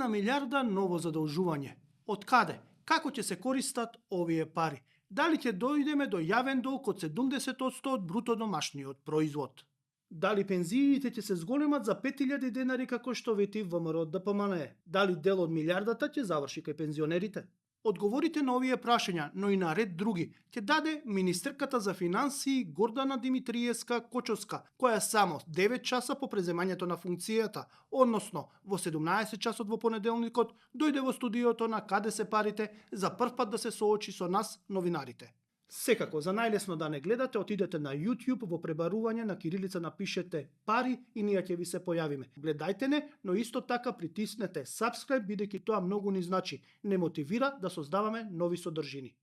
1 милиарда ново задолжување. Од каде? Како ќе се користат овие пари? Дали ќе дојдеме до јавен долг од 70% од бруто домашниот производ? Дали пензиите ќе се зголемат за 5000 денари како што вети ВМРО ДПМНЕ? Дали дел од милиардата ќе заврши кај пензионерите? Одговорите на овие прашања, но и на ред други, ќе даде министерката за финансии Гордана Димитриевска Кочовска, која само 9 часа по преземањето на функцијата, односно во 17 часот во понеделникот, дојде во студиото на Каде се парите за прв пат да се соочи со нас, новинарите. Секако, за најлесно да не гледате, отидете на YouTube, во пребарување на кирилица напишете пари и ние ќе ви се појавиме. Гледајте не, но исто така притиснете subscribe, бидејќи тоа многу ни значи. Не мотивира да создаваме нови содржини.